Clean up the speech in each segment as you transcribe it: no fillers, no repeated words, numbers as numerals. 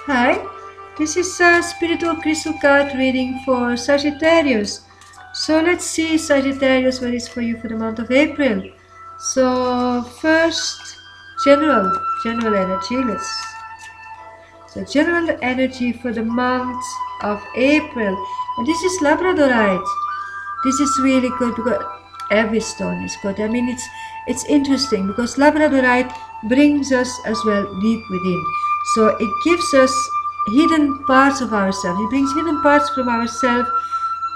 Hi, this is a spiritual crystal card reading for Sagittarius. So let's see, Sagittarius, what is for you for the month of April. So first, general energy. General energy for the month of April, and this is Labradorite. This is really good because every stone is good. I mean, it's interesting because Labradorite brings us as well deep within. So it gives us hidden parts of ourselves. It brings hidden parts from ourselves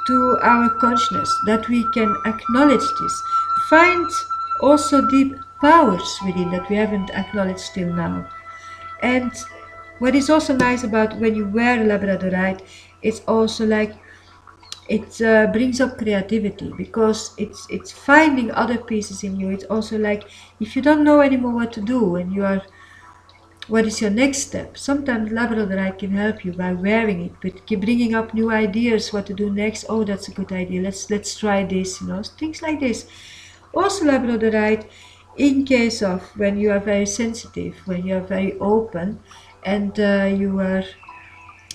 to our consciousness that we can acknowledge this. Find also deep powers within that we haven't acknowledged till now. And what is also nice about when you wear Labradorite, it's also like it brings up creativity because it's finding other pieces in you. It's also like if you don't know anymore what to do and you are what is your next step. Sometimes Labradorite can help you by wearing it, but keep bringing up new ideas what to do next. Oh, that's a good idea, let's try this, things like this. Also Labradorite, in case of when you are very sensitive, when you are very open, and you are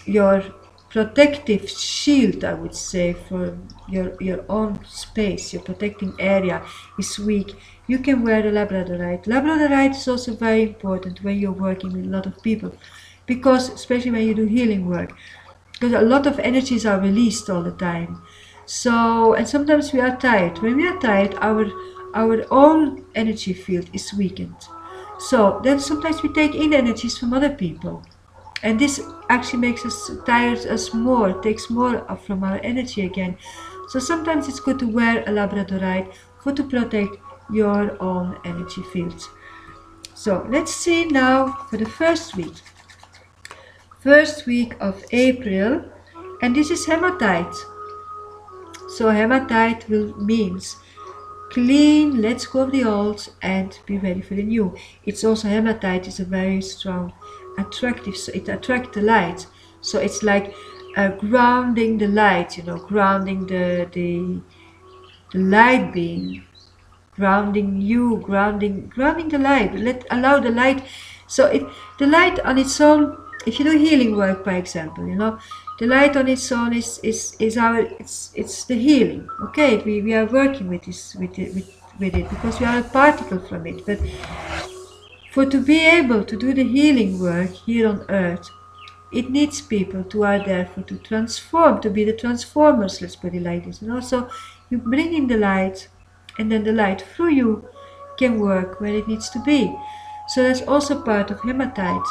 your protective shield, I would say, for your own space, your protecting area is weak, you can wear a Labradorite. Labradorite is also very important when you're working with a lot of people, because especially when you do healing work, because a lot of energies are released all the time. So, and sometimes we are tired. When we are tired, our own energy field is weakened. So then sometimes we take in energies from other people, and this actually makes us tires us more, takes more from our energy again. So sometimes it's good to wear a Labradorite for to protect your own energy fields. So let's see now for the first week of April, and this is hematite. So hematite will means clean, let's go of the old and be ready for the new. It's also hematite is a very strong attractive, so it attracts the light. So it's like grounding the light, grounding the light being, grounding you, grounding the light. Allow the light. So if the light on its own, if you do healing work, for example, the light on its own is our it's the healing. Okay, we are working with this with it because we are a particle from it. But for to be able to do the healing work here on earth, it needs people who are there for to transform, to be the transformers, let's put it like this. So you bring in the light, and then the light through you can work where it needs to be. So that's also part of hematite.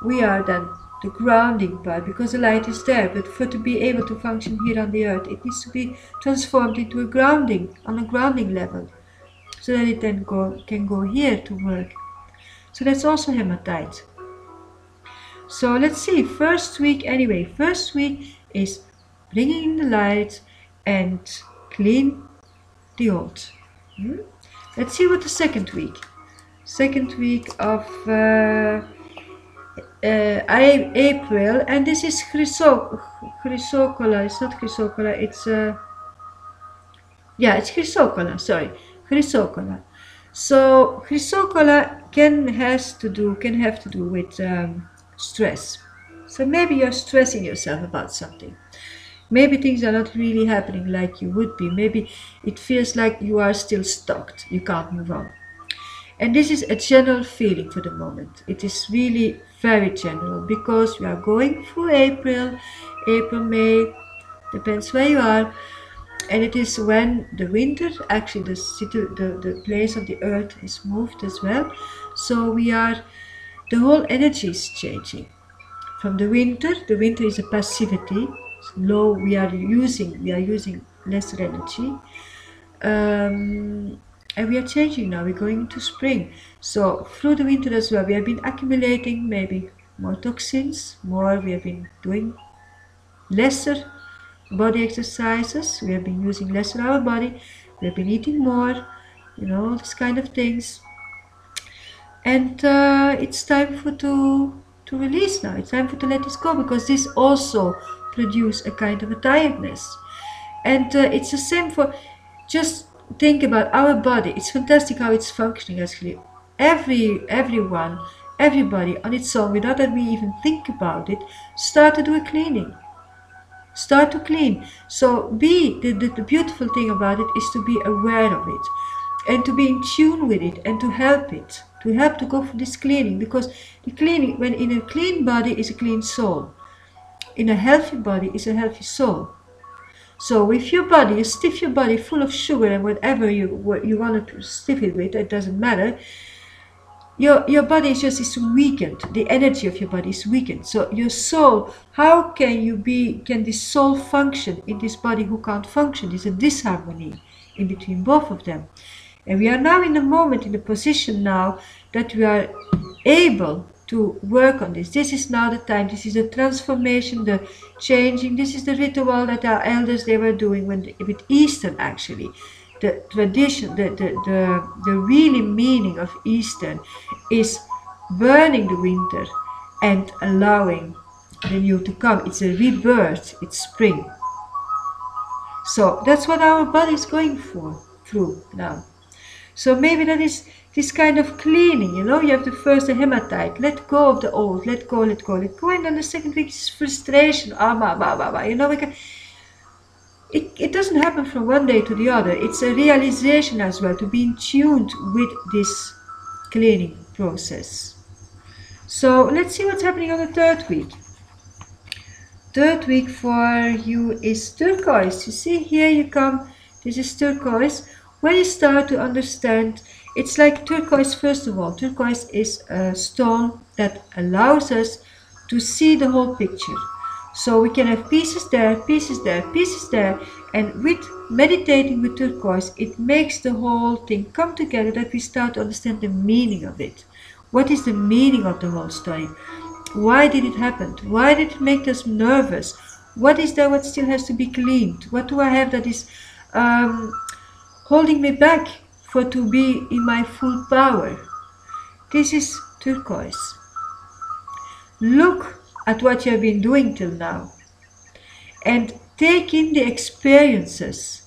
We are then the grounding part because the light is there, but for to be able to function here on the earth, it needs to be transformed into a grounding, on a grounding level, so that it then can go here to work. So that's also hematite. So let's see, first week is bringing in the light and clean the old. Let's see what the second week of April, and this is chrysocolla. It's not chrysocolla, it's it's chrysocolla, sorry, chrysocolla. So chrysocolla can have to do with stress. So maybe you're stressing yourself about something. Maybe things are not really happening like you would be. Maybe it feels like you are still stuck. You can't move on. And this is a general feeling for the moment. It is really very general because we are going through April, May, depends where you are. And it is when the winter, actually the place of the earth is moved as well. So the whole energy is changing. From the winter is a passivity, it's low, we are using lesser energy. And we are changing now, we're going into spring. So through the winter as well, we have been accumulating maybe more toxins, we have been doing lesser body exercises, we have been using lesser our body, we have been eating more, this kind of things. And it's time to release now. It's time to let this go, because this also produces a kind of a tiredness. And it's the same for, just think about our body. It's fantastic how it's functioning actually. Everyone everybody on its own, without that we even think about it, start to do a cleaning. Start to clean. So the beautiful thing about it is to be aware of it and to be in tune with it and to help it, to go for this cleaning, because the cleaning, when in a clean body is a clean soul. In a healthy body is a healthy soul. So if your body, you stiff your body full of sugar and whatever you want to stiff it with, it doesn't matter. Your body is weakened. The energy of your body is weakened. So your soul, how can this soul function in this body who can't function? There's a disharmony in between both of them. And we are now in the moment, in the position now, that we are able to work on this. This is now the time. This is the transformation, the changing. This is the ritual that our elders, they were doing with Easter, actually. The tradition, the really meaning of Easter is burning the winter and allowing the new to come. It's a rebirth, it's spring. So that's what our body is going through now. So maybe that is this kind of cleaning, you know. You have the first, the hematite, let go of the old, let go, let go, let go. And then the second week is frustration, you know, it doesn't happen from one day to the other. It's a realization as well, to be in tune with this cleaning process. So let's see what's happening on the third week. Third week for you is turquoise. You see, here you come, this is turquoise. When you start to understand, it's like turquoise. First of all, turquoise is a stone that allows us to see the whole picture. So we can have pieces there, pieces there, pieces there, and with meditating with turquoise, it makes the whole thing come together, that we start to understand the meaning of it. What is the meaning of the whole story? Why did it happen? Why did it make us nervous? What is there what still has to be cleaned? What do I have that is holding me back to be in my full power? This is turquoise. Look at what you have been doing till now and take in the experiences.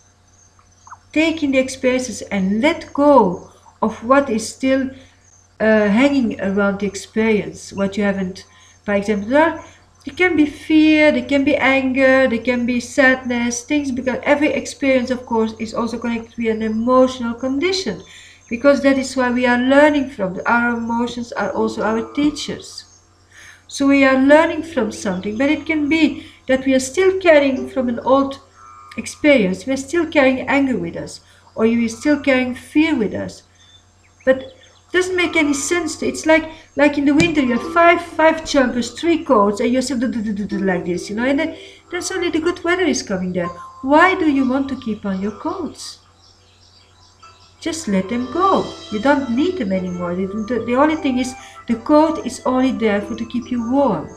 Take in the experiences and let go of what is still hanging around the experience, what you haven't. For example, there can be fear, there can be anger, there can be sadness, things, because every experience, of course, is also connected with an emotional condition, because that is why we are learning from. Our emotions are also our teachers. So we are learning from something, but it can be that we are still carrying from an old experience. We are still carrying anger with us, or you are still carrying fear with us. But it doesn't make any sense. It's like in the winter, you have five jumpers, 3 coats, and you're still like this, you know. And then suddenly the good weather is coming there. Why do you want to keep on your coats? Just let them go. You don't need them anymore. The only thing is, the coat is only there to keep you warm.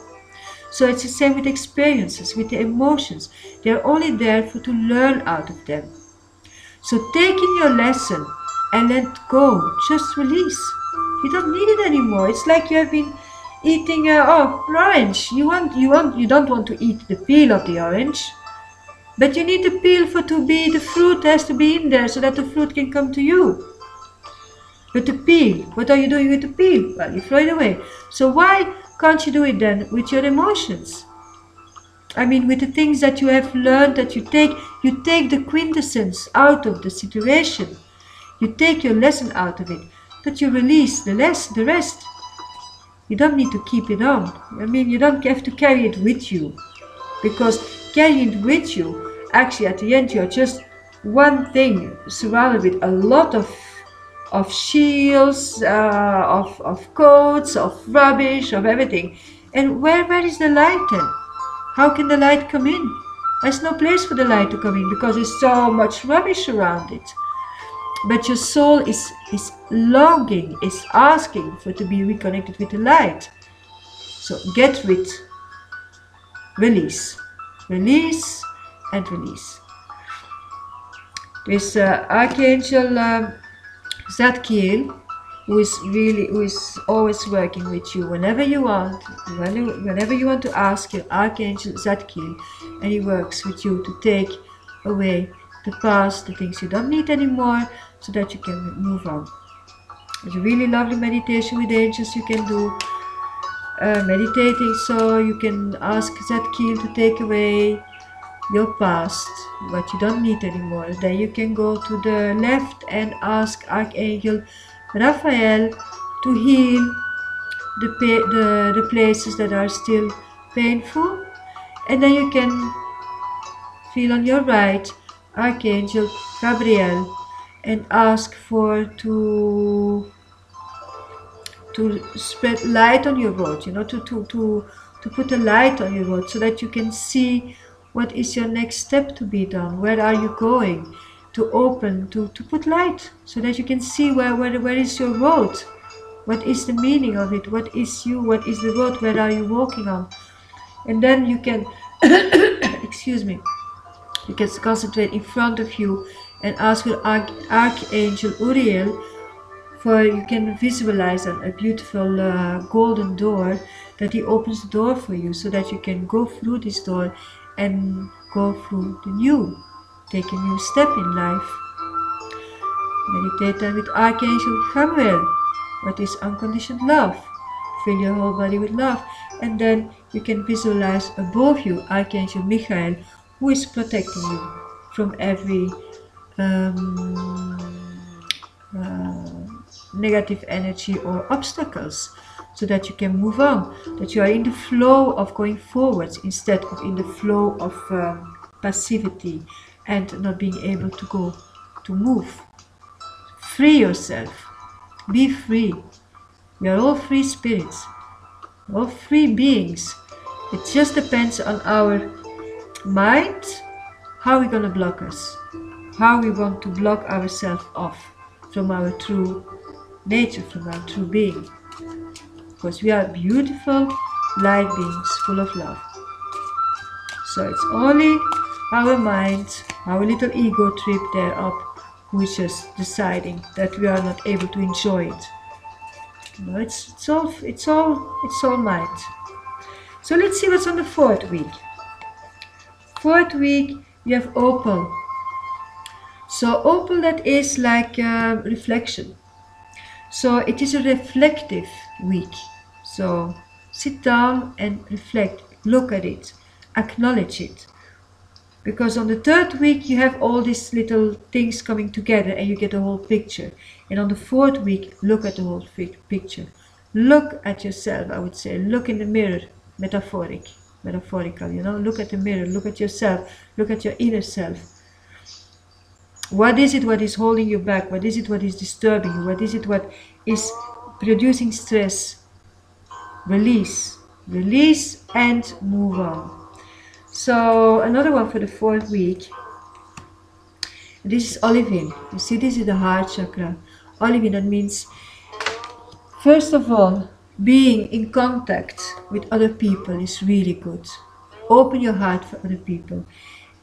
So it's the same with experiences, with the emotions. They're only there to learn out of them. So take in your lesson and let go. Just release. You don't need it anymore. It's like you have been eating orange. You don't want to eat the peel of the orange. But you need the peel the fruit has to be in there so that the fruit can come to you. But the peel, what are you doing with the peel? Well, you throw it away. So why can't you do it then with your emotions? I mean, with the things that you have learned, that you take the quintessence out of the situation. You take your lesson out of it, but you release the rest. You don't need to keep it on. I mean, you don't have to carry it with you, because carrying it with you, actually at the end you're just one thing surrounded with a lot of shields, of coats, of rubbish, of everything. And where is the light then? How can the light come in? There's no place for the light to come in, because there's so much rubbish around it. But your soul is longing, is asking to be reconnected with the light. So get rid, release, release and release. There's Archangel Zadkiel, who is always working with you whenever you want to ask your Archangel Zadkiel, and he works with you to take away the past, the things you don't need anymore, so that you can move on. It's a really lovely meditation with angels you can do. Meditating, so you can ask Zadkiel to take away your past, what you don't need anymore. Then you can go to the left and ask Archangel Raphael to heal the places that are still painful. And then you can feel on your right Archangel Gabriel and ask for to spread light on your road, you know, to put a light on your road so that you can see what is your next step to be done, where are you going, to open, to put light so that you can see where is your road, what is the meaning of it, what is you, what is the road, where are you walking on. And then you can excuse me, you can concentrate in front of you and ask for Archangel Uriel, for you can visualize a beautiful golden door, that he opens the door for you so that you can go through this door and go through the new, take a new step in life. Meditate then with Archangel Gabriel, what is unconditioned love. Fill your whole body with love, and then you can visualize above you Archangel Michael, who is protecting you from every negative energy or obstacles, so that you can move on, that you are in the flow of going forwards instead of in the flow of passivity and not being able to move. Free yourself, be free. We are all free spirits, all free beings. It just depends on our mind, how we're going to block us, how we want to block ourselves off from our true nature, from our true being. Because we are beautiful light beings full of love. So it's only our mind, our little ego trip there up, who is just deciding that we are not able to enjoy it. You know, it's all mind. So let's see what's on the fourth week. Fourth week you have Opal. So Opal, that is like reflection. So it is a reflective week. So sit down and reflect, look at it, acknowledge it. Because on the third week you have all these little things coming together and you get a whole picture. And on the fourth week, look at the whole picture. Look at yourself, I would say. Look in the mirror, metaphorical, you know. Look at the mirror, look at yourself, look at your inner self. What is it what is holding you back? What is it what is disturbing you? What is it what is producing stress? Release. Release and move on. So another one for the fourth week. This is Olivine. You see, this is the heart chakra. Olivine, that means, first of all, being in contact with other people is really good. Open your heart for other people.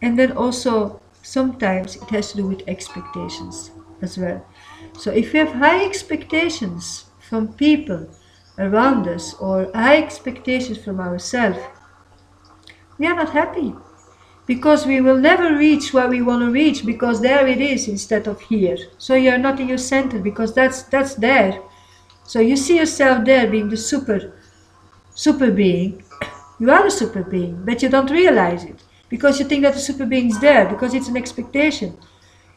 And then also, sometimes it has to do with expectations as well. So if we have high expectations from people around us, or high expectations from ourselves, we are not happy, because we will never reach where we want to reach, because there it is instead of here. So you are not in your center, because that's there. So you see yourself there being the super being. You are a super being, but you don't realize it, because you think that the super being is there, because it's an expectation,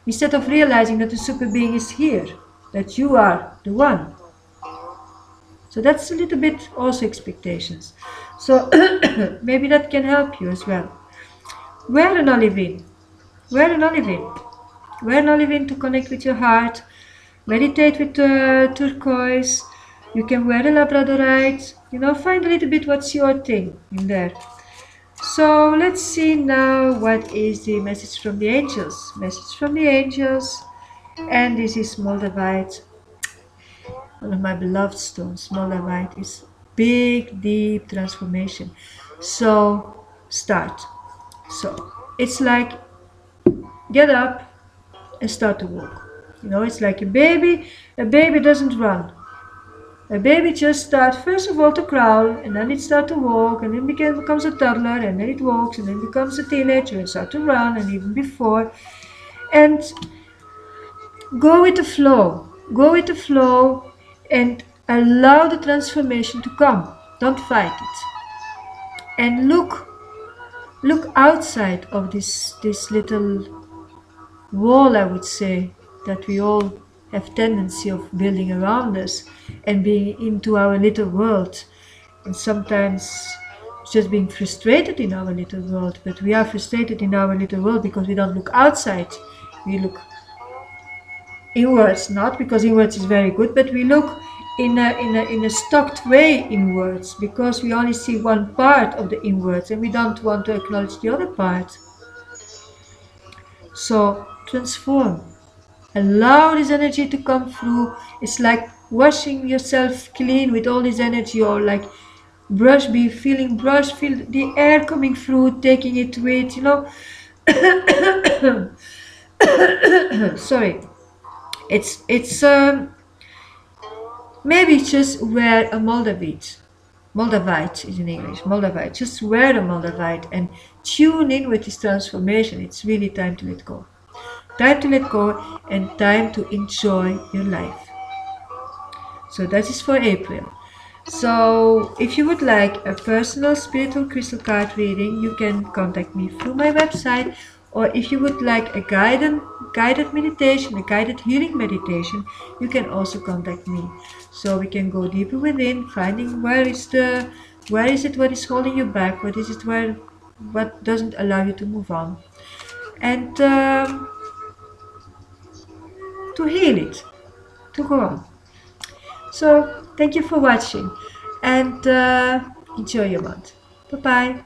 instead of realizing that the super being is here, that you are the one. So that's a little bit also expectations. So maybe that can help you as well. Wear an olivine. Wear an olivine. Wear an olivine to connect with your heart. Meditate with turquoise. You can wear a labradorite. You know, find a little bit what's your thing in there. So let's see now what is the message from the angels. Message from the angels. And this is moldavite. One of my beloved stones. Moldavite is big, deep transformation. So start. So it's like get up and start to walk. You know, it's like a baby. A baby doesn't run. A baby just starts first of all to crawl, and then it starts to walk, and then becomes a toddler, and then it walks, and then becomes a teenager and starts to run, and even before. And go with the flow. Go with the flow. and allow the transformation to come. Don't fight it. And look outside of this little wall, I would say, that we all have tendency of building around us and being into our little world, and sometimes just being frustrated in our little world. But we are frustrated in our little world because we don't look outside. We look inwards, not because inwards is very good, but we look in a stocked way inwards, because we only see one part of the inwards and we don't want to acknowledge the other part. So transform. Allow this energy to come through. It's like washing yourself clean with all this energy, or like be feeling brush, feel the air coming through, taking it with, sorry. It's maybe just wear a Moldavite is in English, Moldavite. Just wear a Moldavite and tune in with this transformation. It's really time to let go. Time to let go and time to enjoy your life. So that is for April. So if you would like a personal spiritual crystal card reading, you can contact me through my website. Or if you would like a guided meditation, a guided healing meditation, you can also contact me. So we can go deeper within, finding where is it what is holding you back, what doesn't allow you to move on, and to heal it, to go on. So thank you for watching, and enjoy your month. Bye bye.